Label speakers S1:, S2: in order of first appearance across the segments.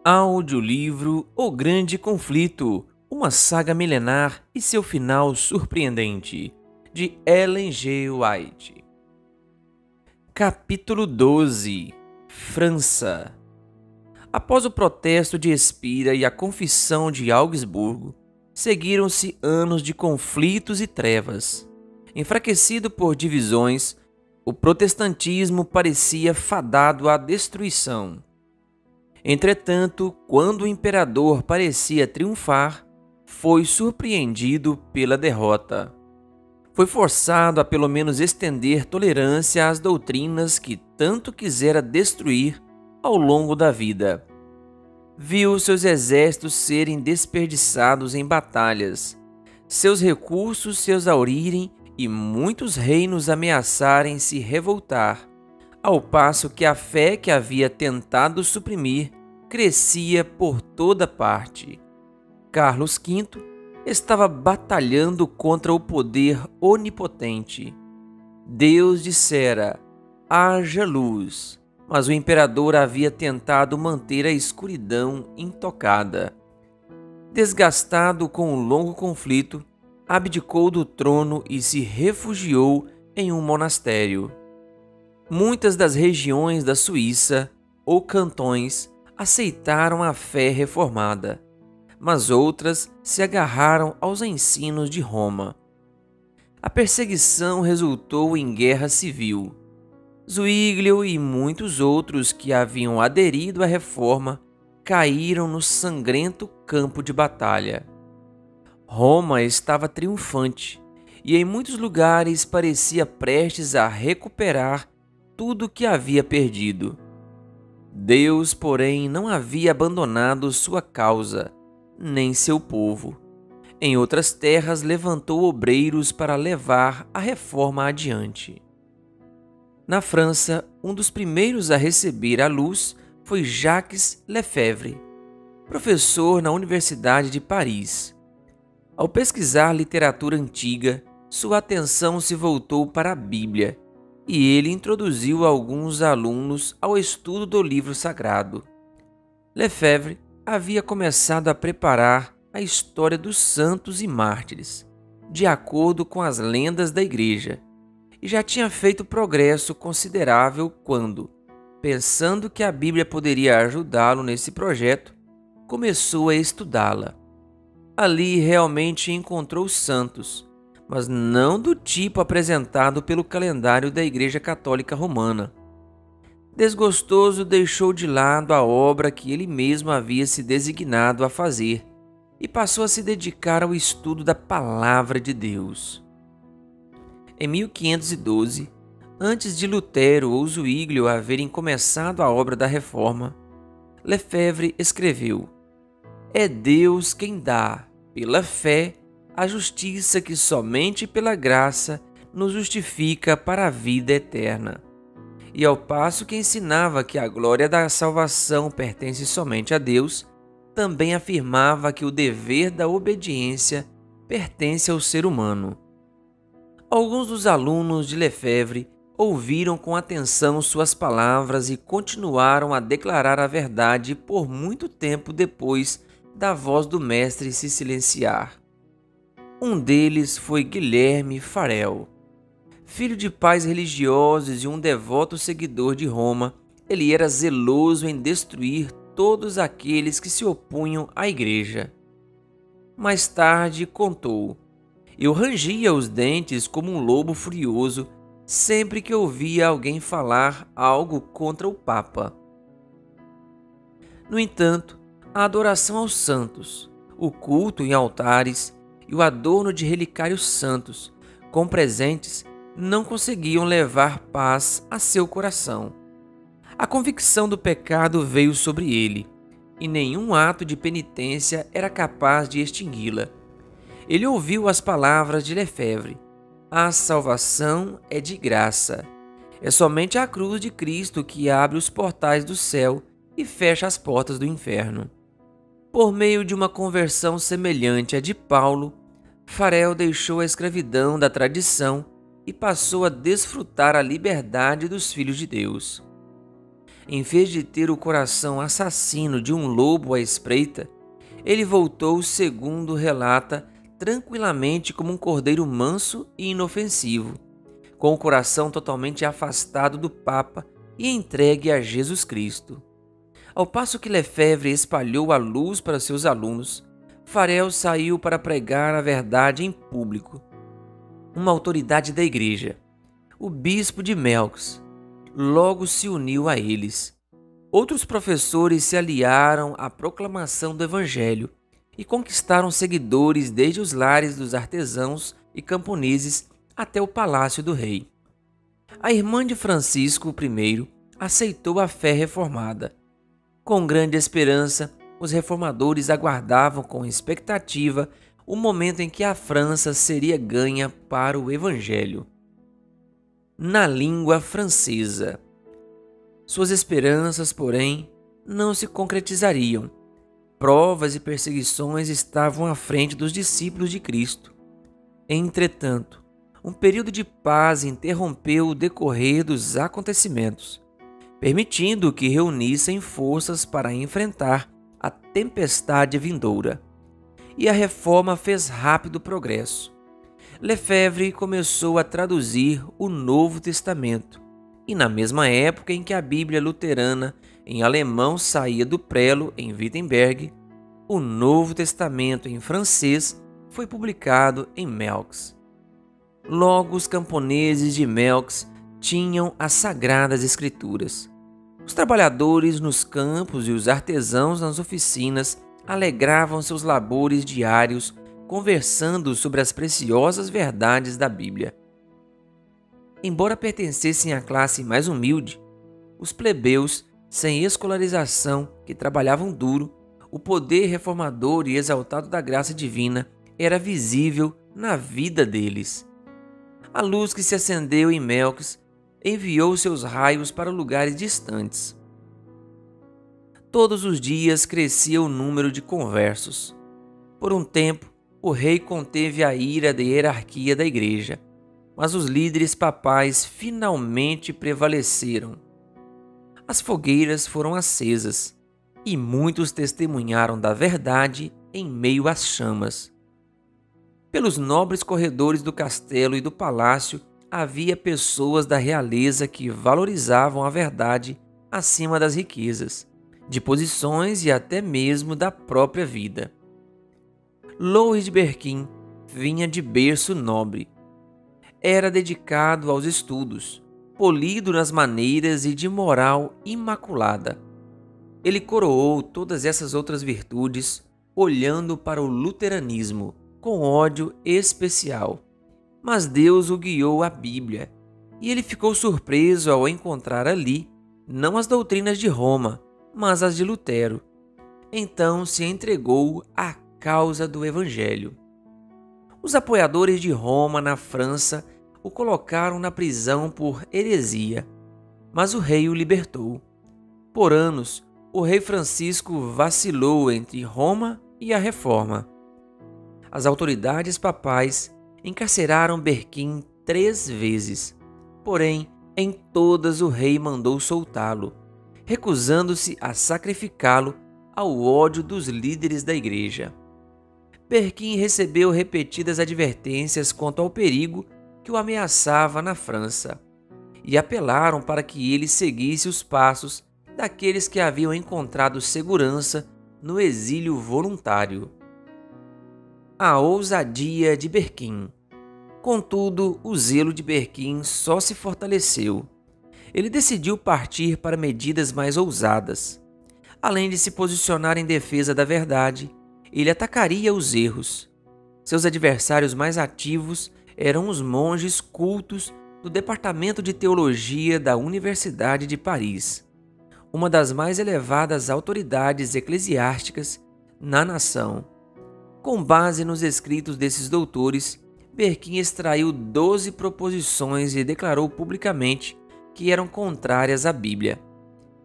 S1: Audiolivro O Grande Conflito, uma saga milenar e seu final surpreendente, de Ellen G. White. Capítulo 12. França. Após o protesto de Espira e a confissão de Augsburgo, seguiram-se anos de conflitos e trevas. Enfraquecido por divisões, o protestantismo parecia fadado à destruição. Entretanto, quando o imperador parecia triunfar, foi surpreendido pela derrota. Foi forçado a pelo menos estender tolerância às doutrinas que tanto quisera destruir ao longo da vida. Viu seus exércitos serem desperdiçados em batalhas, seus recursos se exaurirem e muitos reinos ameaçarem se revoltar, ao passo que a fé que havia tentado suprimir crescia por toda parte. Carlos V estava batalhando contra o poder onipotente. Deus dissera: haja luz, mas o imperador havia tentado manter a escuridão intocada. Desgastado com o longo conflito, abdicou do trono e se refugiou em um monastério. Muitas das regiões da Suíça, ou cantões, aceitaram a fé reformada, mas outras se agarraram aos ensinos de Roma. A perseguição resultou em guerra civil. Zwinglio e muitos outros que haviam aderido à reforma caíram no sangrento campo de batalha. Roma estava triunfante e em muitos lugares parecia prestes a recuperar tudo o que havia perdido. Deus, porém, não havia abandonado sua causa, nem seu povo. Em outras terras levantou obreiros para levar a reforma adiante. Na França, um dos primeiros a receber a luz foi Jacques Lefebvre, professor na Universidade de Paris. Ao pesquisar literatura antiga, sua atenção se voltou para a Bíblia, e ele introduziu alguns alunos ao estudo do livro sagrado. Lefebvre havia começado a preparar a história dos santos e mártires, de acordo com as lendas da Igreja, e já tinha feito progresso considerável quando, pensando que a Bíblia poderia ajudá-lo nesse projeto, começou a estudá-la. Ali realmente encontrou santos, mas não do tipo apresentado pelo calendário da Igreja Católica Romana. Desgostoso, deixou de lado a obra que ele mesmo havia se designado a fazer e passou a se dedicar ao estudo da Palavra de Deus. Em 1512, antes de Lutero ou Zwinglio haverem começado a obra da reforma, Lefebvre escreveu: é Deus quem dá, pela fé, a justiça que somente pela graça nos justifica para a vida eterna. E ao passo que ensinava que a glória da salvação pertence somente a Deus, também afirmava que o dever da obediência pertence ao ser humano. Alguns dos alunos de Lefebvre ouviram com atenção suas palavras e continuaram a declarar a verdade por muito tempo depois da voz do mestre se silenciar. Um deles foi Guilherme Farel. Filho de pais religiosos e um devoto seguidor de Roma, ele era zeloso em destruir todos aqueles que se opunham à Igreja. Mais tarde contou: eu rangia os dentes como um lobo furioso sempre que ouvia alguém falar algo contra o Papa. No entanto, a adoração aos santos, o culto em altares e o adorno de relicários santos com presentes não conseguiam levar paz a seu coração. A convicção do pecado veio sobre ele, e nenhum ato de penitência era capaz de extingui-la. Ele ouviu as palavras de Lefebvre: a salvação é de graça. É somente a cruz de Cristo que abre os portais do céu e fecha as portas do inferno. Por meio de uma conversão semelhante à de Paulo, Farel deixou a escravidão da tradição e passou a desfrutar a liberdade dos filhos de Deus. Em vez de ter o coração assassino de um lobo à espreita, ele voltou, segundo relata, tranquilamente como um cordeiro manso e inofensivo, com o coração totalmente afastado do Papa e entregue a Jesus Cristo. Ao passo que Lefebvre espalhou a luz para seus alunos, Farel saiu para pregar a verdade em público. Uma autoridade da igreja, o bispo de Melx, logo se uniu a eles. Outros professores se aliaram à proclamação do Evangelho e conquistaram seguidores desde os lares dos artesãos e camponeses até o palácio do rei. A irmã de Francisco I aceitou a fé reformada. Com grande esperança, os reformadores aguardavam com expectativa o momento em que a França seria ganha para o Evangelho. Na língua francesa. Suas esperanças, porém, não se concretizariam. Provas e perseguições estavam à frente dos discípulos de Cristo. Entretanto, um período de paz interrompeu o decorrer dos acontecimentos, permitindo que reunissem forças para enfrentar a tempestade vindoura. E a reforma fez rápido progresso. Lefebvre começou a traduzir o Novo Testamento, e na mesma época em que a Bíblia luterana em alemão saía do prelo em Wittenberg, o Novo Testamento em francês foi publicado em Melx. Logo, os camponeses de Melx tinham as Sagradas Escrituras. Os trabalhadores nos campos e os artesãos nas oficinas alegravam seus labores diários conversando sobre as preciosas verdades da Bíblia. Embora pertencessem à classe mais humilde, os plebeus sem escolarização que trabalhavam duro, o poder reformador e exaltado da graça divina era visível na vida deles. A luz que se acendeu em Melx enviou seus raios para lugares distantes. Todos os dias crescia o número de conversos. Por um tempo, o rei conteve a ira da hierarquia da igreja, mas os líderes papais finalmente prevaleceram. As fogueiras foram acesas e muitos testemunharam da verdade em meio às chamas. Pelos nobres corredores do castelo e do palácio havia pessoas da realeza que valorizavam a verdade acima das riquezas, de posições e até mesmo da própria vida. Louis de Berquim vinha de berço nobre. Era dedicado aos estudos, polido nas maneiras e de moral imaculada. Ele coroou todas essas outras virtudes olhando para o luteranismo com ódio especial. Mas Deus o guiou à Bíblia, e ele ficou surpreso ao encontrar ali não as doutrinas de Roma, mas as de Lutero. Então se entregou à causa do Evangelho. Os apoiadores de Roma na França o colocaram na prisão por heresia, mas o rei o libertou. Por anos, o rei Francisco vacilou entre Roma e a Reforma. As autoridades papais encarceraram Berquim 3 vezes, porém, em todas o rei mandou soltá-lo, recusando-se a sacrificá-lo ao ódio dos líderes da igreja. Berquim recebeu repetidas advertências quanto ao perigo que o ameaçava na França, e apelaram para que ele seguisse os passos daqueles que haviam encontrado segurança no exílio voluntário. A ousadia de Berquim. Contudo, o zelo de Berquim só se fortaleceu. Ele decidiu partir para medidas mais ousadas. Além de se posicionar em defesa da verdade, ele atacaria os erros. Seus adversários mais ativos eram os monges cultos do Departamento de Teologia da Universidade de Paris, uma das mais elevadas autoridades eclesiásticas na nação. Com base nos escritos desses doutores, Berquim extraiu 12 proposições e declarou publicamente que eram contrárias à Bíblia,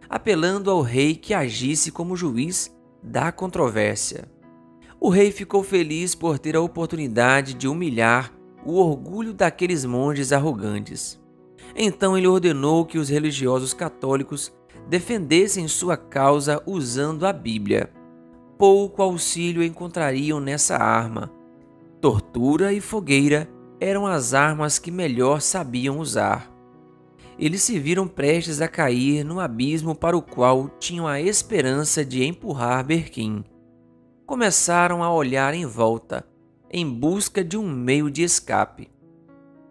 S1: apelando ao rei que agisse como juiz da controvérsia. O rei ficou feliz por ter a oportunidade de humilhar o orgulho daqueles monges arrogantes. Então ele ordenou que os religiosos católicos defendessem sua causa usando a Bíblia. Pouco auxílio encontrariam nessa arma. Tortura e fogueira eram as armas que melhor sabiam usar. Eles se viram prestes a cair no abismo para o qual tinham a esperança de empurrar Berquim. Começaram a olhar em volta, em busca de um meio de escape.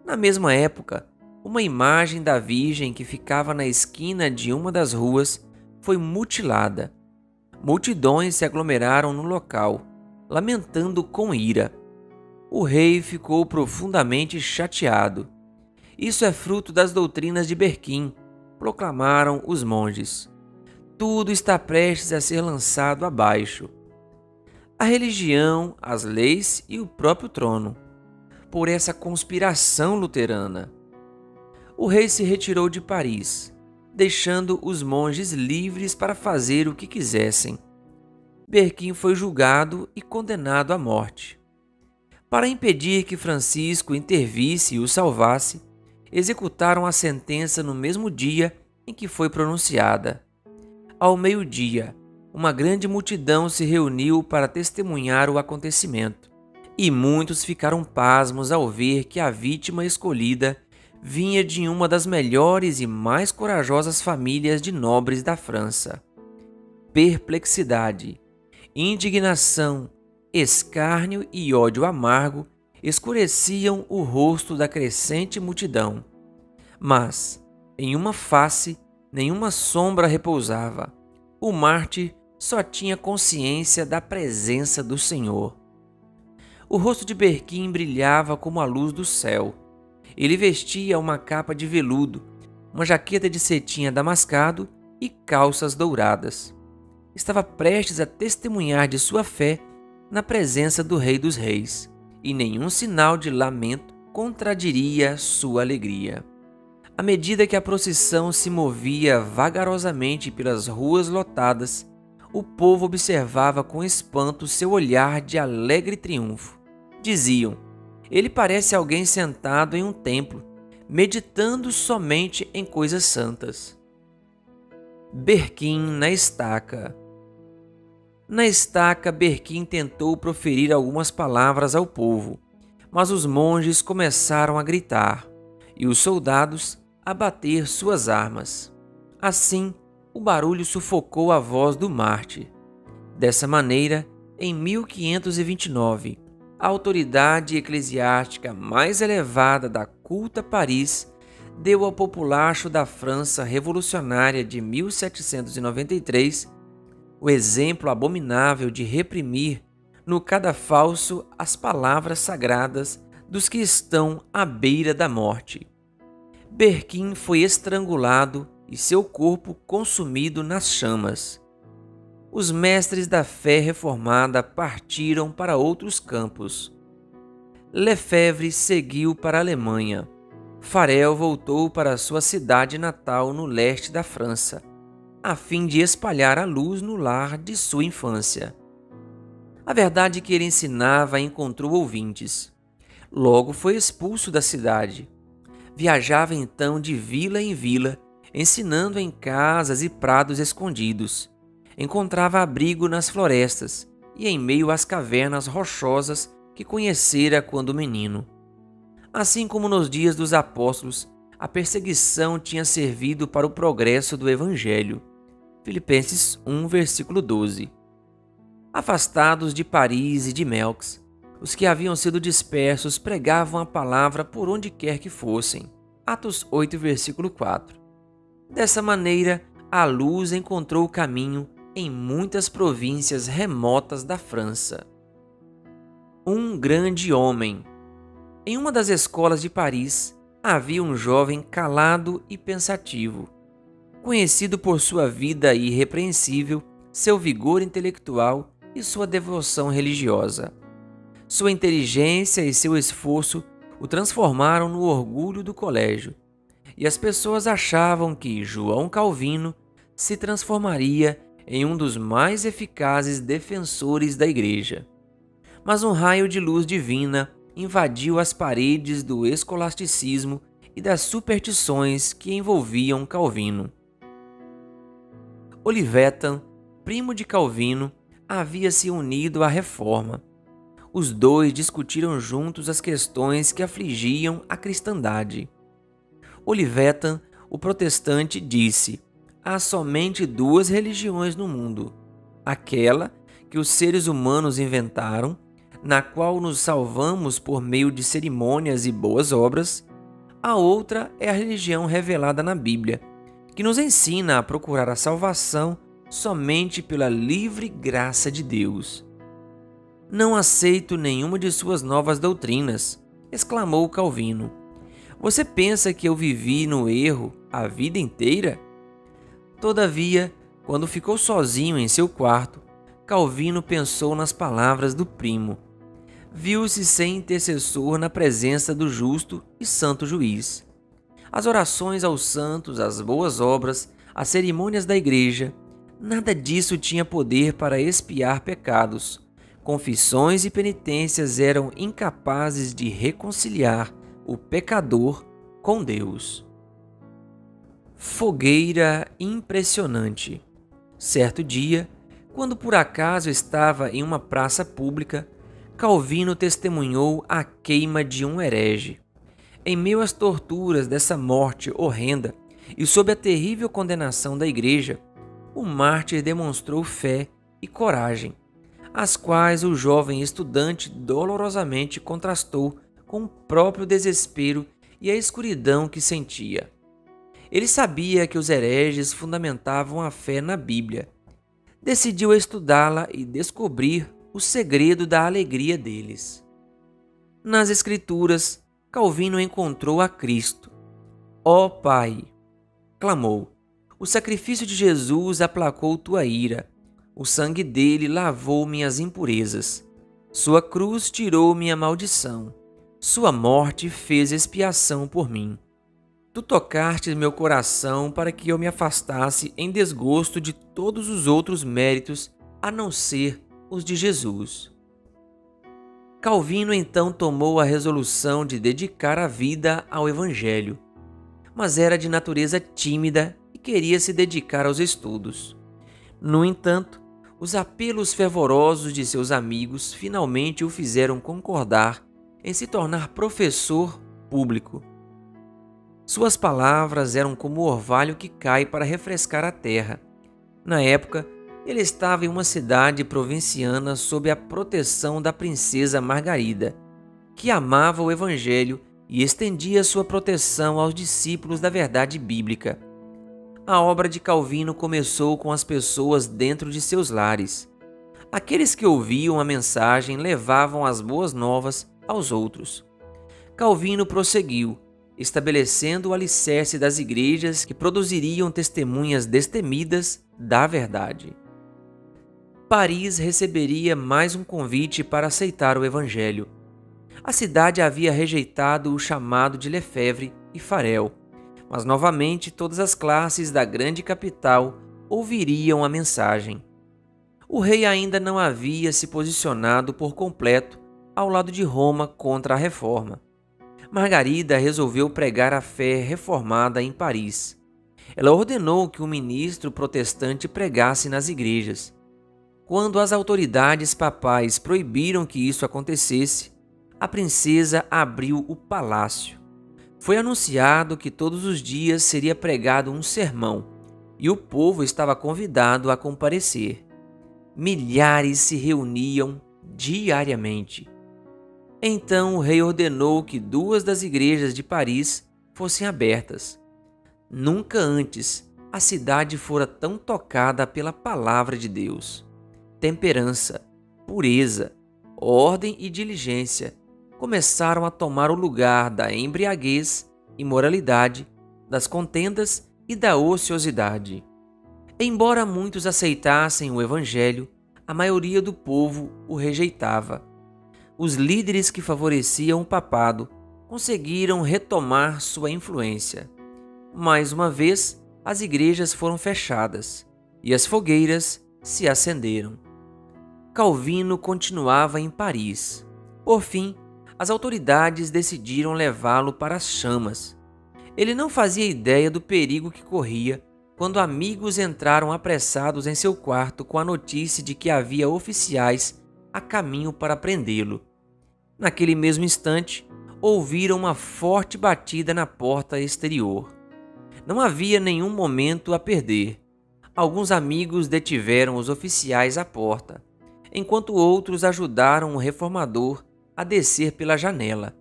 S1: Na mesma época, uma imagem da Virgem que ficava na esquina de uma das ruas foi mutilada. Multidões se aglomeraram no local, lamentando com ira. O rei ficou profundamente chateado. Isso é fruto das doutrinas de Berquim, proclamaram os monges. Tudo está prestes a ser lançado abaixo. A religião, as leis e o próprio trono. Por essa conspiração luterana. O rei se retirou de Paris, deixando os monges livres para fazer o que quisessem. Berquim foi julgado e condenado à morte. Para impedir que Francisco intervisse e o salvasse, executaram a sentença no mesmo dia em que foi pronunciada. Ao meio-dia, uma grande multidão se reuniu para testemunhar o acontecimento, e muitos ficaram pasmos ao ver que a vítima escolhida vinha de uma das melhores e mais corajosas famílias de nobres da França. Perplexidade, indignação, escárnio e ódio amargo escureciam o rosto da crescente multidão. Mas, em uma face, nenhuma sombra repousava. O mártir só tinha consciência da presença do Senhor. O rosto de Berquim brilhava como a luz do céu. Ele vestia uma capa de veludo, uma jaqueta de cetim adamascado e calças douradas. Estava prestes a testemunhar de sua fé na presença do Rei dos Reis, e nenhum sinal de lamento contradiria sua alegria. À medida que a procissão se movia vagarosamente pelas ruas lotadas, o povo observava com espanto seu olhar de alegre triunfo. Diziam: ele parece alguém sentado em um templo, meditando somente em coisas santas. Berquim na estaca. Na estaca, Berquim tentou proferir algumas palavras ao povo, mas os monges começaram a gritar e os soldados a bater suas armas. Assim, o barulho sufocou a voz do mártir. Dessa maneira, em 1529, a autoridade eclesiástica mais elevada da culta Paris deu ao populacho da França revolucionária de 1793 o exemplo abominável de reprimir no cadafalso as palavras sagradas dos que estão à beira da morte. Berquim foi estrangulado e seu corpo consumido nas chamas. Os mestres da fé reformada partiram para outros campos. Lefebvre seguiu para a Alemanha. Farel voltou para sua cidade natal no leste da França, a fim de espalhar a luz no lar de sua infância. A verdade que ele ensinava encontrou ouvintes. Logo foi expulso da cidade. Viajava então de vila em vila, ensinando em casas e prados escondidos. Encontrava abrigo nas florestas e em meio às cavernas rochosas que conhecera quando menino. Assim como nos dias dos apóstolos, a perseguição tinha servido para o progresso do Evangelho. Filipenses 1, versículo 12. Afastados de Paris e de Melx, os que haviam sido dispersos pregavam a palavra por onde quer que fossem. Atos 8, versículo 4. Dessa maneira, a luz encontrou o caminho em muitas províncias remotas da França. Um grande homem. Em uma das escolas de Paris, havia um jovem calado e pensativo. Conhecido por sua vida irrepreensível, seu vigor intelectual e sua devoção religiosa. Sua inteligência e seu esforço o transformaram no orgulho do colégio, e as pessoas achavam que João Calvino se transformaria em um dos mais eficazes defensores da Igreja. Mas um raio de luz divina invadiu as paredes do escolasticismo e das superstições que envolviam Calvino. Olivetan, primo de Calvino, havia se unido à Reforma. Os dois discutiram juntos as questões que afligiam a cristandade. Olivetan, o protestante, disse: há somente duas religiões no mundo: aquela que os seres humanos inventaram, na qual nos salvamos por meio de cerimônias e boas obras. A outra é a religião revelada na Bíblia, que nos ensina a procurar a salvação somente pela livre graça de Deus. Não aceito nenhuma de suas novas doutrinas, exclamou Calvino. Você pensa que eu vivi no erro a vida inteira? Todavia, quando ficou sozinho em seu quarto, Calvino pensou nas palavras do primo. Viu-se sem intercessor na presença do justo e santo juiz. As orações aos santos, as boas obras, as cerimônias da igreja, nada disso tinha poder para expiar pecados. Confissões e penitências eram incapazes de reconciliar o pecador com Deus. Fogueira impressionante. Certo dia, quando por acaso estava em uma praça pública, Calvino testemunhou a queima de um herege. Em meio às torturas dessa morte horrenda e sob a terrível condenação da igreja, o mártir demonstrou fé e coragem, as quais o jovem estudante dolorosamente contrastou com o próprio desespero e a escuridão que sentia. Ele sabia que os hereges fundamentavam a fé na Bíblia. Decidiu estudá-la e descobrir o segredo da alegria deles. Nas Escrituras, Calvino encontrou a Cristo. Ó Pai, clamou, o sacrifício de Jesus aplacou tua ira. O sangue dele lavou minhas impurezas. Sua cruz tirou minha maldição. Sua morte fez expiação por mim. Tu tocaste meu coração para que eu me afastasse em desgosto de todos os outros méritos, a não ser os de Jesus. Calvino então tomou a resolução de dedicar a vida ao Evangelho, mas era de natureza tímida e queria se dedicar aos estudos. No entanto, os apelos fervorosos de seus amigos finalmente o fizeram concordar em se tornar professor público. Suas palavras eram como o orvalho que cai para refrescar a terra. Na época, ele estava em uma cidade provinciana sob a proteção da princesa Margarida, que amava o Evangelho e estendia sua proteção aos discípulos da verdade bíblica. A obra de Calvino começou com as pessoas dentro de seus lares. Aqueles que ouviam a mensagem levavam as boas novas aos outros. Calvino prosseguiu, estabelecendo o alicerce das igrejas que produziriam testemunhas destemidas da verdade. Paris receberia mais um convite para aceitar o Evangelho. A cidade havia rejeitado o chamado de Lefebvre e Farel, mas novamente todas as classes da grande capital ouviriam a mensagem. O rei ainda não havia se posicionado por completo ao lado de Roma contra a reforma. Margarida resolveu pregar a fé reformada em Paris. Ela ordenou que um ministro protestante pregasse nas igrejas. Quando as autoridades papais proibiram que isso acontecesse, a princesa abriu o palácio. Foi anunciado que todos os dias seria pregado um sermão, e o povo estava convidado a comparecer. Milhares se reuniam diariamente. Então o rei ordenou que 2 das igrejas de Paris fossem abertas. Nunca antes a cidade fora tão tocada pela palavra de Deus. Temperança, pureza, ordem e diligência começaram a tomar o lugar da embriaguez, imoralidade, das contendas e da ociosidade. Embora muitos aceitassem o Evangelho, a maioria do povo o rejeitava. Os líderes que favoreciam o papado conseguiram retomar sua influência. Mais uma vez, as igrejas foram fechadas e as fogueiras se acenderam. Calvino continuava em Paris. Por fim, as autoridades decidiram levá-lo para as chamas. Ele não fazia ideia do perigo que corria quando amigos entraram apressados em seu quarto com a notícia de que havia oficiais a caminho para prendê-lo. Naquele mesmo instante, ouviram uma forte batida na porta exterior. Não havia nenhum momento a perder. Alguns amigos detiveram os oficiais à porta, enquanto outros ajudaram o reformador a descer pela janela.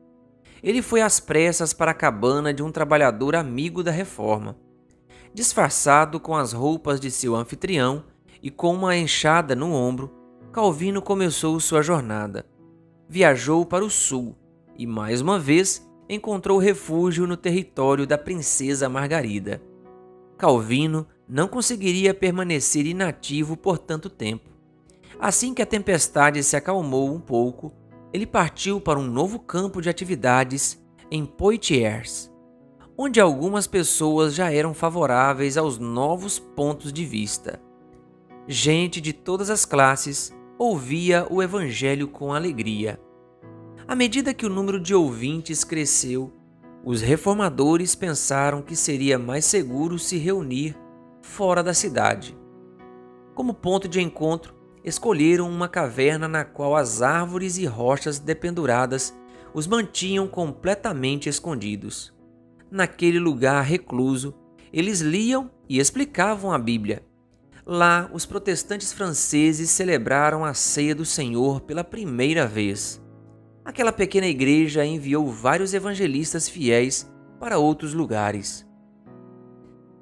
S1: Ele foi às pressas para a cabana de um trabalhador amigo da reforma. Disfarçado com as roupas de seu anfitrião e com uma enxada no ombro, Calvino começou sua jornada. Viajou para o sul e, mais uma vez, encontrou refúgio no território da princesa Margarida. Calvino não conseguiria permanecer inativo por tanto tempo. Assim que a tempestade se acalmou um pouco, ele partiu para um novo campo de atividades em Poitiers, onde algumas pessoas já eram favoráveis aos novos pontos de vista. Gente de todas as classes ouvia o evangelho com alegria. À medida que o número de ouvintes cresceu, os reformadores pensaram que seria mais seguro se reunir fora da cidade. Como ponto de encontro, escolheram uma caverna na qual as árvores e rochas dependuradas os mantinham completamente escondidos. Naquele lugar recluso, eles liam e explicavam a Bíblia. Lá, os protestantes franceses celebraram a ceia do Senhor pela primeira vez. Aquela pequena igreja enviou vários evangelistas fiéis para outros lugares.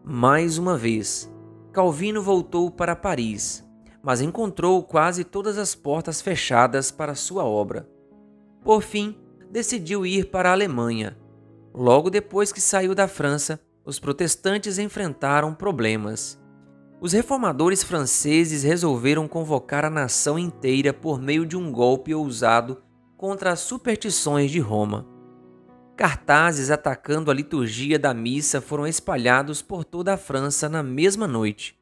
S1: Mais uma vez, Calvino voltou para Paris, mas encontrou quase todas as portas fechadas para sua obra. Por fim, decidiu ir para a Alemanha. Logo depois que saiu da França, os protestantes enfrentaram problemas. Os reformadores franceses resolveram convocar a nação inteira por meio de um golpe ousado contra as superstições de Roma. Cartazes atacando a liturgia da missa foram espalhados por toda a França na mesma noite.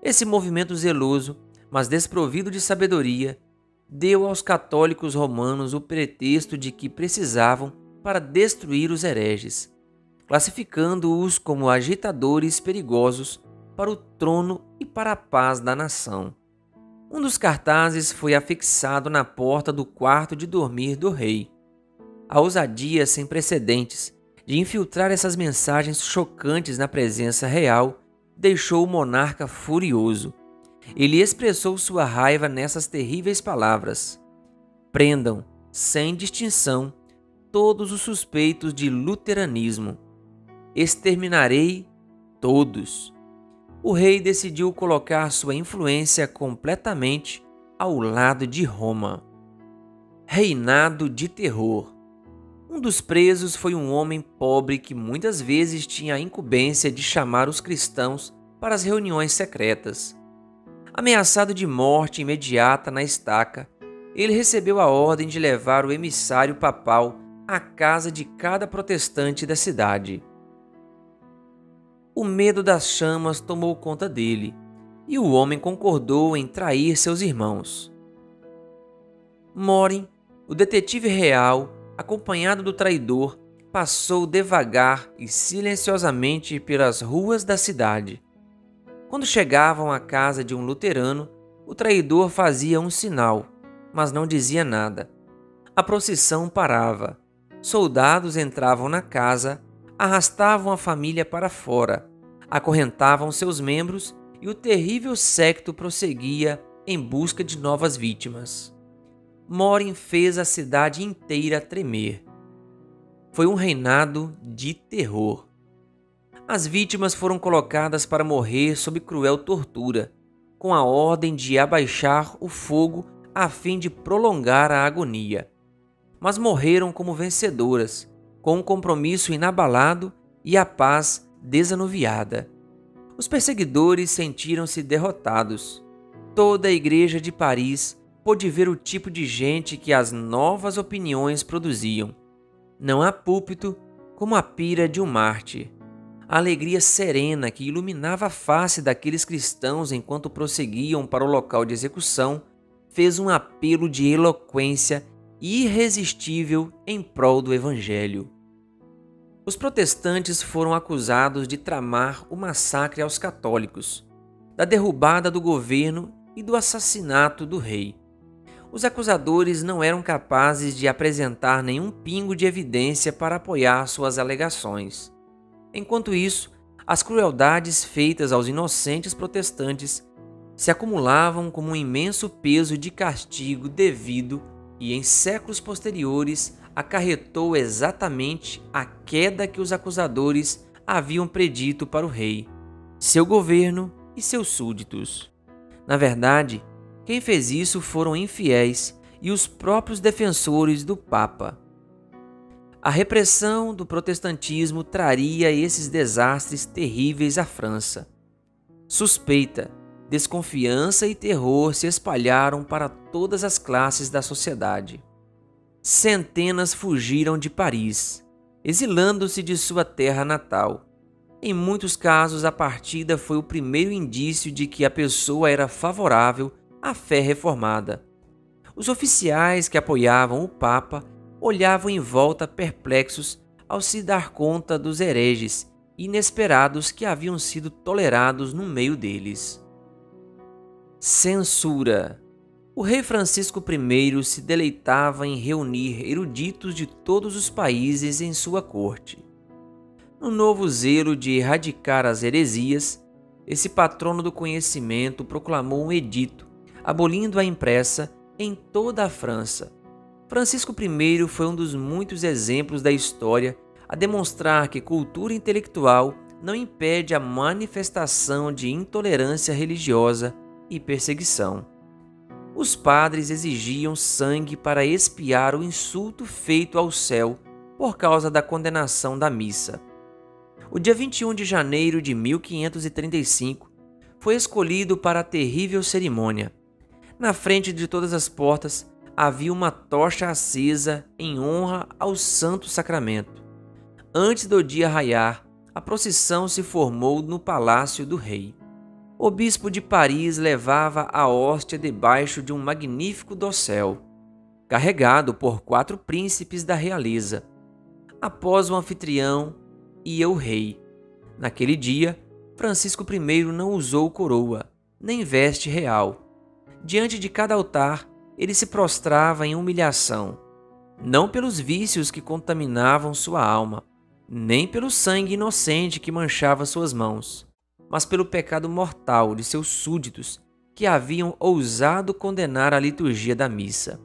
S1: Esse movimento zeloso, mas desprovido de sabedoria, deu aos católicos romanos o pretexto de que precisavam para destruir os hereges, classificando-os como agitadores perigosos para o trono e para a paz da nação. Um dos cartazes foi afixado na porta do quarto de dormir do rei. A ousadia sem precedentes de infiltrar essas mensagens chocantes na presença real deixou o monarca furioso. Ele expressou sua raiva nessas terríveis palavras: prendam, sem distinção, todos os suspeitos de luteranismo. Exterminarei todos. O rei decidiu colocar sua influência completamente ao lado de Roma. Reinado de terror. Um dos presos foi um homem pobre que muitas vezes tinha a incumbência de chamar os cristãos para as reuniões secretas. Ameaçado de morte imediata na estaca, ele recebeu a ordem de levar o emissário papal à casa de cada protestante da cidade. O medo das chamas tomou conta dele, e o homem concordou em trair seus irmãos. Morin, o detetive real, acompanhado do traidor, passou devagar e silenciosamente pelas ruas da cidade. Quando chegavam à casa de um luterano, o traidor fazia um sinal, mas não dizia nada. A procissão parava. Soldados entravam na casa, arrastavam a família para fora, acorrentavam seus membros e o terrível séquito prosseguia em busca de novas vítimas. Morin fez a cidade inteira tremer. Foi um reinado de terror. As vítimas foram colocadas para morrer sob cruel tortura, com a ordem de abaixar o fogo a fim de prolongar a agonia. Mas morreram como vencedoras, com um compromisso inabalado e a paz desanuviada. Os perseguidores sentiram-se derrotados. Toda a igreja de Paris pôde ver o tipo de gente que as novas opiniões produziam. Não há púlpito como a pira de um mártir. A alegria serena que iluminava a face daqueles cristãos enquanto prosseguiam para o local de execução fez um apelo de eloquência irresistível em prol do Evangelho. Os protestantes foram acusados de tramar o massacre aos católicos, da derrubada do governo e do assassinato do rei. Os acusadores não eram capazes de apresentar nenhum pingo de evidência para apoiar suas alegações. Enquanto isso, as crueldades feitas aos inocentes protestantes se acumulavam como um imenso peso de castigo devido e, em séculos posteriores, acarretou exatamente a queda que os acusadores haviam predito para o rei, seu governo e seus súditos. Na verdade, quem fez isso foram infiéis e os próprios defensores do Papa. A repressão do protestantismo traria esses desastres terríveis à França. Suspeita, desconfiança e terror se espalharam para todas as classes da sociedade. Centenas fugiram de Paris, exilando-se de sua terra natal. Em muitos casos, a partida foi o primeiro indício de que a pessoa era favorável à fé reformada. Os oficiais que apoiavam o Papa olhavam em volta perplexos ao se dar conta dos hereges inesperados que haviam sido tolerados no meio deles. Censura. O rei Francisco I se deleitava em reunir eruditos de todos os países em sua corte. No novo zelo de erradicar as heresias, esse patrono do conhecimento proclamou um edito, abolindo a impressa em toda a França. Francisco I foi um dos muitos exemplos da história a demonstrar que cultura intelectual não impede a manifestação de intolerância religiosa e perseguição. Os padres exigiam sangue para expiar o insulto feito ao céu por causa da condenação da missa. O dia 21 de janeiro de 1535 foi escolhido para a terrível cerimônia. Na frente de todas as portas havia uma tocha acesa em honra ao Santo Sacramento. Antes do dia raiar, a procissão se formou no palácio do rei. O bispo de Paris levava a hóstia debaixo de um magnífico dossel, carregado por 4 príncipes da realeza. Após o anfitrião ia o rei. Naquele dia, Francisco I não usou coroa, nem veste real. Diante de cada altar, ele se prostrava em humilhação, não pelos vícios que contaminavam sua alma, nem pelo sangue inocente que manchava suas mãos, mas pelo pecado mortal de seus súditos que haviam ousado condenar a liturgia da missa.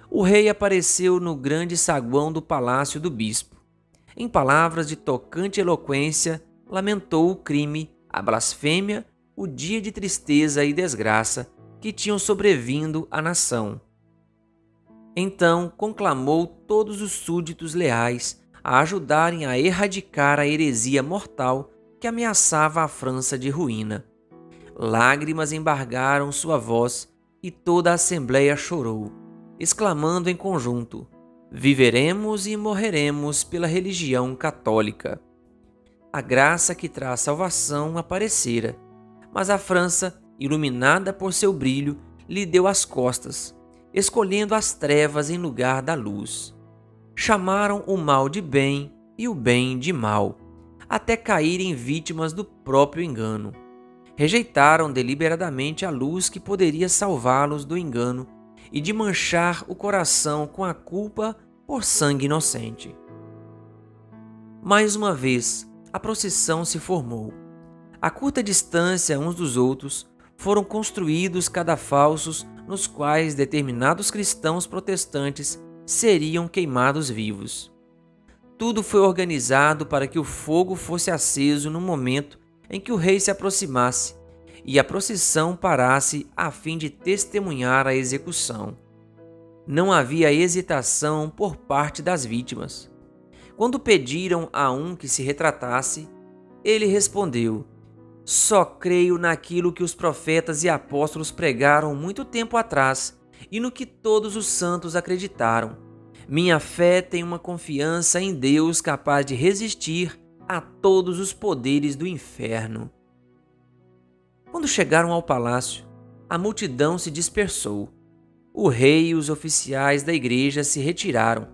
S1: O rei apareceu no grande saguão do palácio do bispo. Em palavras de tocante eloquência, lamentou o crime, a blasfêmia, o dia de tristeza e desgraça que tinham sobrevindo à nação. Então conclamou todos os súditos leais a ajudarem a erradicar a heresia mortal que ameaçava a França de ruína. Lágrimas embargaram sua voz e toda a assembleia chorou, exclamando em conjunto: "Viveremos e morreremos pela religião católica." A graça que traz salvação aparecera, mas a França, iluminada por seu brilho, lhe deu as costas, escolhendo as trevas em lugar da luz. Chamaram o mal de bem e o bem de mal, até caírem vítimas do próprio engano. Rejeitaram deliberadamente a luz que poderia salvá-los do engano e de manchar o coração com a culpa por sangue inocente. Mais uma vez, a procissão se formou. A curta distância uns dos outros, foram construídos cadafalsos nos quais determinados cristãos protestantes seriam queimados vivos. Tudo foi organizado para que o fogo fosse aceso no momento em que o rei se aproximasse e a procissão parasse a fim de testemunhar a execução. Não havia hesitação por parte das vítimas. Quando pediram a um que se retratasse, ele respondeu: "Só creio naquilo que os profetas e apóstolos pregaram muito tempo atrás e no que todos os santos acreditaram. Minha fé tem uma confiança em Deus capaz de resistir a todos os poderes do inferno." Quando chegaram ao palácio, a multidão se dispersou. O rei e os oficiais da igreja se retiraram.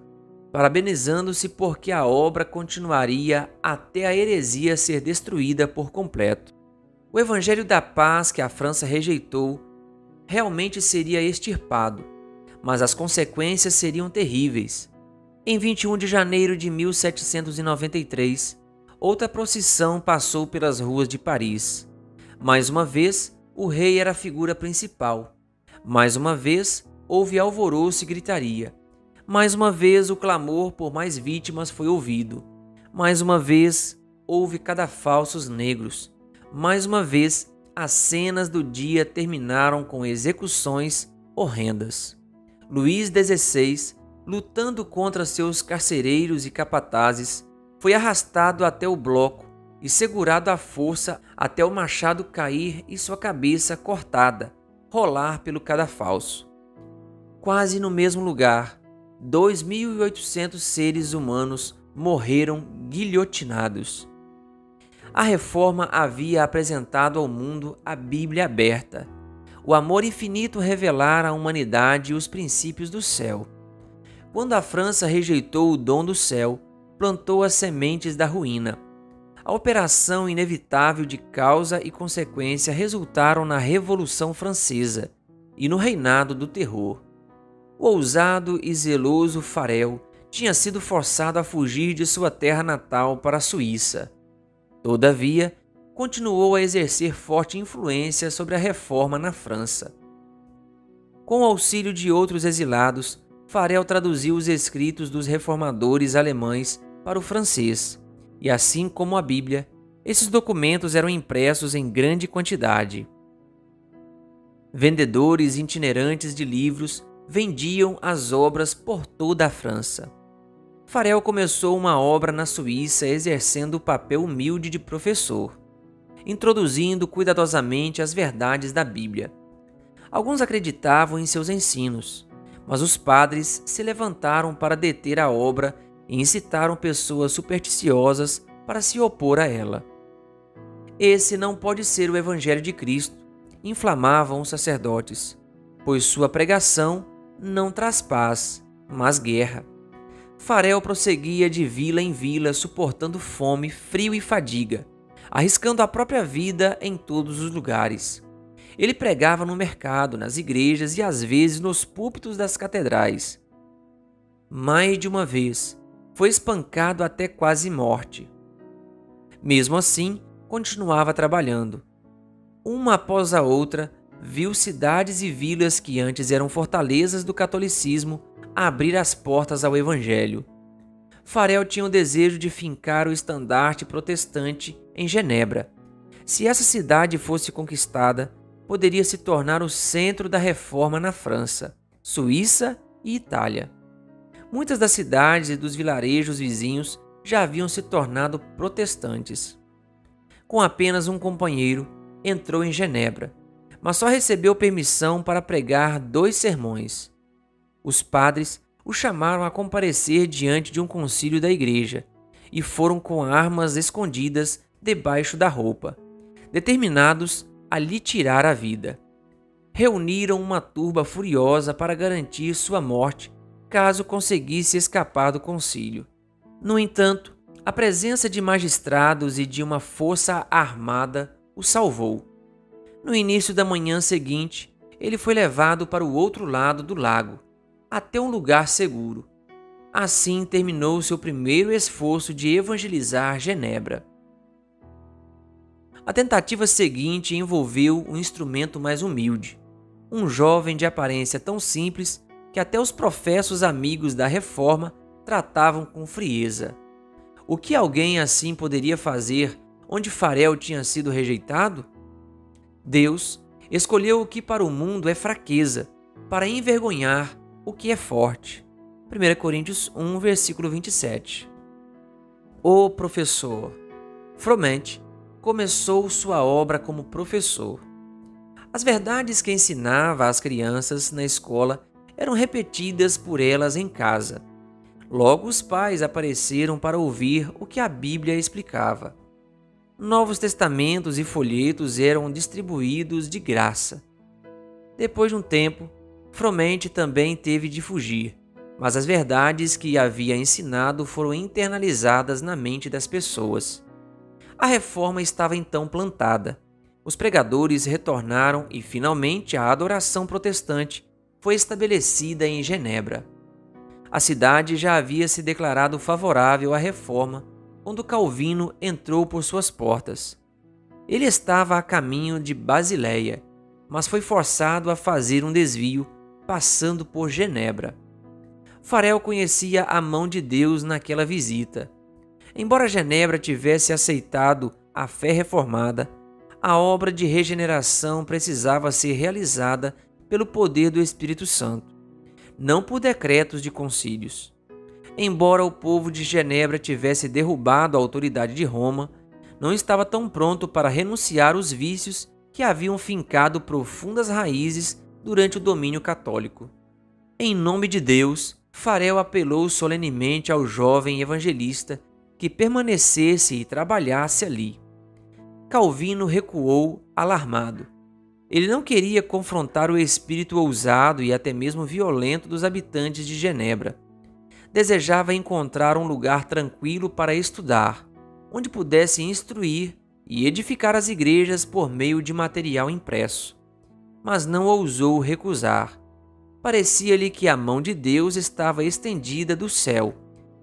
S1: parabenizando-se porque a obra continuaria até a heresia ser destruída por completo. O Evangelho da Paz que a França rejeitou realmente seria extirpado, mas as consequências seriam terríveis. Em 21 de janeiro de 1793, outra procissão passou pelas ruas de Paris. Mais uma vez, o rei era a figura principal. Mais uma vez, houve alvoroço e gritaria. Mais uma vez, o clamor por mais vítimas foi ouvido. Mais uma vez, houve cadafalsos negros. Mais uma vez, as cenas do dia terminaram com execuções horrendas. Luís XVI, lutando contra seus carcereiros e capatazes, foi arrastado até o bloco e segurado à força até o machado cair e sua cabeça cortada rolar pelo cadafalso. Quase no mesmo lugar, 2.800 seres humanos morreram guilhotinados. A Reforma havia apresentado ao mundo a Bíblia aberta, o amor infinito revelar à humanidade os princípios do céu. Quando a França rejeitou o dom do céu, plantou as sementes da ruína. A operação inevitável de causa e consequência resultaram na Revolução Francesa e no reinado do terror. O ousado e zeloso Farel tinha sido forçado a fugir de sua terra natal para a Suíça. Todavia, continuou a exercer forte influência sobre a reforma na França. Com o auxílio de outros exilados, Farel traduziu os escritos dos reformadores alemães para o francês, e assim como a Bíblia, esses documentos eram impressos em grande quantidade. Vendedores itinerantes de livros vendiam as obras por toda a França. Farel começou uma obra na Suíça exercendo o papel humilde de professor, introduzindo cuidadosamente as verdades da Bíblia. Alguns acreditavam em seus ensinos, mas os padres se levantaram para deter a obra e incitaram pessoas supersticiosas para se opor a ela. Esse não pode ser o Evangelho de Cristo, inflamavam os sacerdotes, pois sua pregação não traz paz, mas guerra. Farel prosseguia de vila em vila, suportando fome, frio e fadiga, arriscando a própria vida em todos os lugares. Ele pregava no mercado, nas igrejas e às vezes nos púlpitos das catedrais. Mais de uma vez, foi espancado até quase morte. Mesmo assim, continuava trabalhando. Uma após a outra, viu cidades e vilas que antes eram fortalezas do catolicismo abrir as portas ao Evangelho. Farel tinha o desejo de fincar o estandarte protestante em Genebra. Se essa cidade fosse conquistada, poderia se tornar o centro da reforma na França, Suíça e Itália. Muitas das cidades e dos vilarejos vizinhos já haviam se tornado protestantes. Com apenas um companheiro, entrou em Genebra, mas só recebeu permissão para pregar 2 sermões. Os padres o chamaram a comparecer diante de um concílio da igreja e foram com armas escondidas debaixo da roupa, determinados a lhe tirar a vida. Reuniram uma turba furiosa para garantir sua morte caso conseguisse escapar do concílio. No entanto, a presença de magistrados e de uma força armada o salvou. No início da manhã seguinte, ele foi levado para o outro lado do lago, até um lugar seguro. Assim terminou seu primeiro esforço de evangelizar Genebra. A tentativa seguinte envolveu um instrumento mais humilde, um jovem de aparência tão simples que até os professos amigos da Reforma tratavam com frieza. O que alguém assim poderia fazer onde Farel tinha sido rejeitado? Deus escolheu o que para o mundo é fraqueza, para envergonhar o que é forte. 1 Coríntios 1, versículo 27. O professor. Froment começou sua obra como professor. As verdades que ensinava às crianças na escola eram repetidas por elas em casa. Logo os pais apareceram para ouvir o que a Bíblia explicava. Novos testamentos e folhetos eram distribuídos de graça. Depois de um tempo, Froment também teve de fugir, mas as verdades que havia ensinado foram internalizadas na mente das pessoas. A reforma estava então plantada. Os pregadores retornaram e, finalmente, a adoração protestante foi estabelecida em Genebra. A cidade já havia se declarado favorável à reforma quando Calvino entrou por suas portas. Ele estava a caminho de Basileia, mas foi forçado a fazer um desvio, passando por Genebra. Farel conhecia a mão de Deus naquela visita. Embora Genebra tivesse aceitado a fé reformada, a obra de regeneração precisava ser realizada pelo poder do Espírito Santo, não por decretos de concílios. Embora o povo de Genebra tivesse derrubado a autoridade de Roma, não estava tão pronto para renunciar aos vícios que haviam fincado profundas raízes durante o domínio católico. Em nome de Deus, Farel apelou solenemente ao jovem evangelista que permanecesse e trabalhasse ali. Calvino recuou, alarmado. Ele não queria confrontar o espírito ousado e até mesmo violento dos habitantes de Genebra. Desejava encontrar um lugar tranquilo para estudar, onde pudesse instruir e edificar as igrejas por meio de material impresso. Mas não ousou recusar. Parecia-lhe que a mão de Deus estava estendida do céu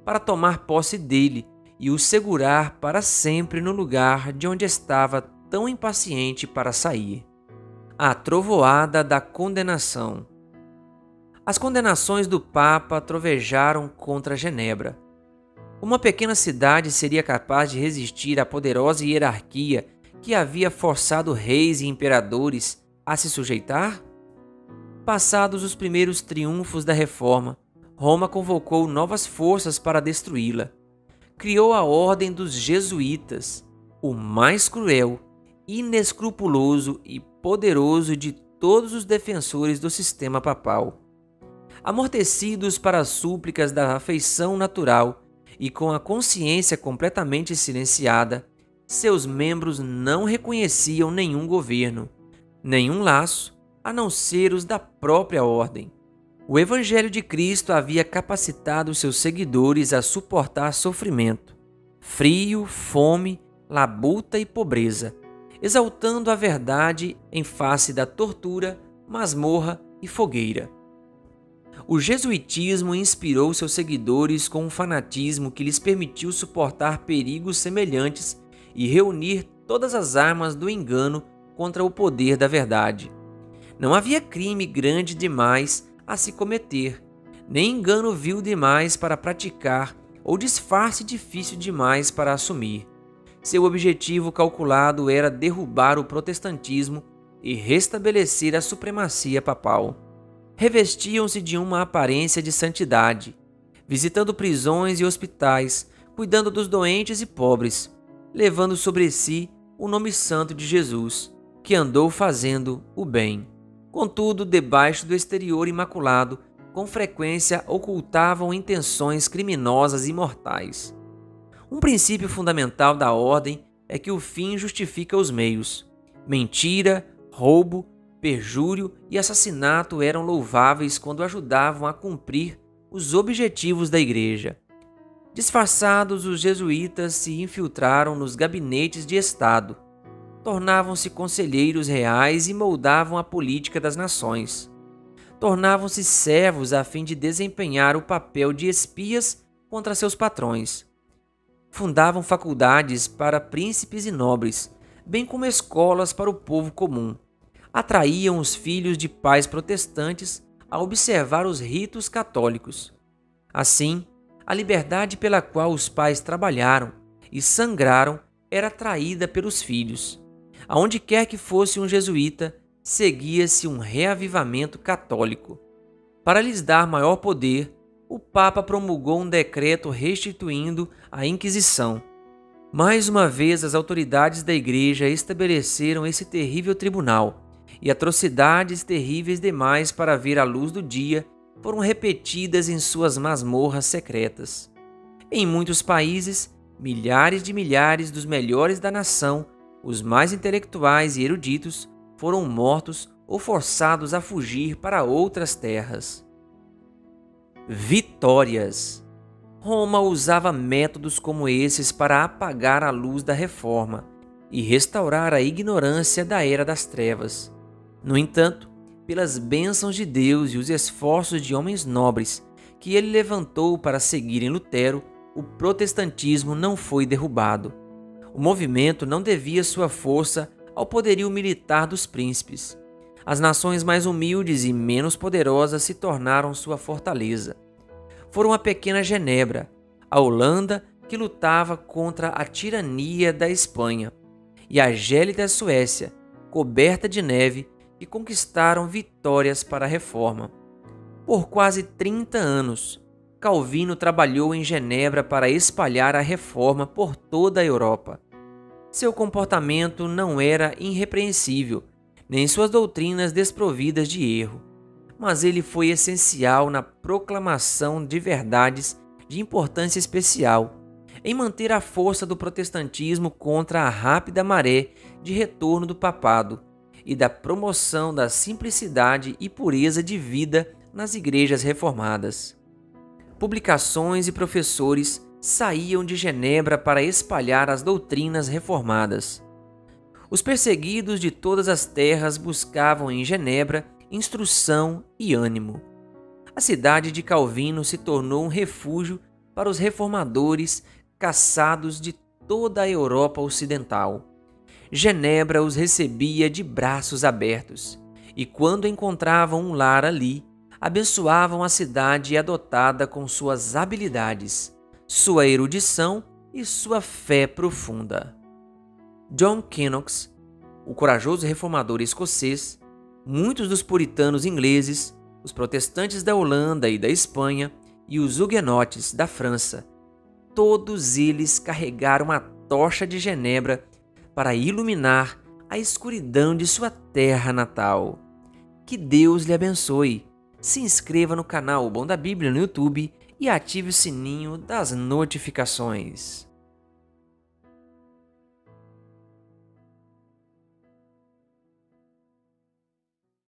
S1: para tomar posse dele e o segurar para sempre no lugar de onde estava tão impaciente para sair. A trovoada da condenação. As condenações do Papa trovejaram contra Genebra. Uma pequena cidade seria capaz de resistir à poderosa hierarquia que havia forçado reis e imperadores a se sujeitar? Passados os primeiros triunfos da reforma, Roma convocou novas forças para destruí-la. Criou a Ordem dos Jesuítas, o mais cruel, inescrupuloso e poderoso de todos os defensores do sistema papal. Amortecidos para as súplicas da afeição natural e com a consciência completamente silenciada, seus membros não reconheciam nenhum governo, nenhum laço, a não ser os da própria ordem. O Evangelho de Cristo havia capacitado seus seguidores a suportar sofrimento, frio, fome, labuta e pobreza, exaltando a verdade em face da tortura, masmorra e fogueira. O jesuitismo inspirou seus seguidores com um fanatismo que lhes permitiu suportar perigos semelhantes e reunir todas as armas do engano contra o poder da verdade. Não havia crime grande demais a se cometer, nem engano vil demais para praticar ou disfarce difícil demais para assumir. Seu objetivo calculado era derrubar o protestantismo e restabelecer a supremacia papal. Revestiam-se de uma aparência de santidade, visitando prisões e hospitais, cuidando dos doentes e pobres, levando sobre si o nome santo de Jesus, que andou fazendo o bem. Contudo, debaixo do exterior imaculado, com frequência ocultavam intenções criminosas e mortais. Um princípio fundamental da ordem é que o fim justifica os meios. Mentira, roubo, perjúrio e assassinato eram louváveis quando ajudavam a cumprir os objetivos da Igreja. Disfarçados, os jesuítas se infiltraram nos gabinetes de Estado, tornavam-se conselheiros reais e moldavam a política das nações. Tornavam-se servos a fim de desempenhar o papel de espias contra seus patrões. Fundavam faculdades para príncipes e nobres, bem como escolas para o povo comum. Atraíam os filhos de pais protestantes a observar os ritos católicos. Assim, a liberdade pela qual os pais trabalharam e sangraram era traída pelos filhos. Aonde quer que fosse um jesuíta, seguia-se um reavivamento católico. Para lhes dar maior poder, o Papa promulgou um decreto restituindo a Inquisição. Mais uma vez, as autoridades da Igreja estabeleceram esse terrível tribunal, e atrocidades terríveis demais para ver a luz do dia foram repetidas em suas masmorras secretas. Em muitos países, milhares dos melhores da nação, os mais intelectuais e eruditos, foram mortos ou forçados a fugir para outras terras. Vitórias. Roma usava métodos como esses para apagar a luz da Reforma e restaurar a ignorância da Era das Trevas. No entanto, pelas bênçãos de Deus e os esforços de homens nobres que ele levantou para seguirem Lutero, o protestantismo não foi derrubado. O movimento não devia sua força ao poderio militar dos príncipes. As nações mais humildes e menos poderosas se tornaram sua fortaleza. Foram a pequena Genebra, a Holanda, que lutava contra a tirania da Espanha, e a gélida Suécia, coberta de neve, que conquistaram vitórias para a Reforma. Por quase 30 anos, Calvino trabalhou em Genebra para espalhar a Reforma por toda a Europa. Seu comportamento não era irrepreensível, nem suas doutrinas desprovidas de erro, mas ele foi essencial na proclamação de verdades de importância especial, em manter a força do protestantismo contra a rápida maré de retorno do papado e da promoção da simplicidade e pureza de vida nas igrejas reformadas. Publicações e professores saíam de Genebra para espalhar as doutrinas reformadas. Os perseguidos de todas as terras buscavam em Genebra instrução e ânimo. A cidade de Calvino se tornou um refúgio para os reformadores caçados de toda a Europa Ocidental. Genebra os recebia de braços abertos, e quando encontravam um lar ali, abençoavam a cidade adotada com suas habilidades, sua erudição e sua fé profunda. John Knox, o corajoso reformador escocês, muitos dos puritanos ingleses, os protestantes da Holanda e da Espanha e os huguenotes da França, todos eles carregaram a tocha de Genebra para iluminar a escuridão de sua terra natal. Que Deus lhe abençoe. Se inscreva no canal O Bom da Bíblia no YouTube e ative o sininho das notificações.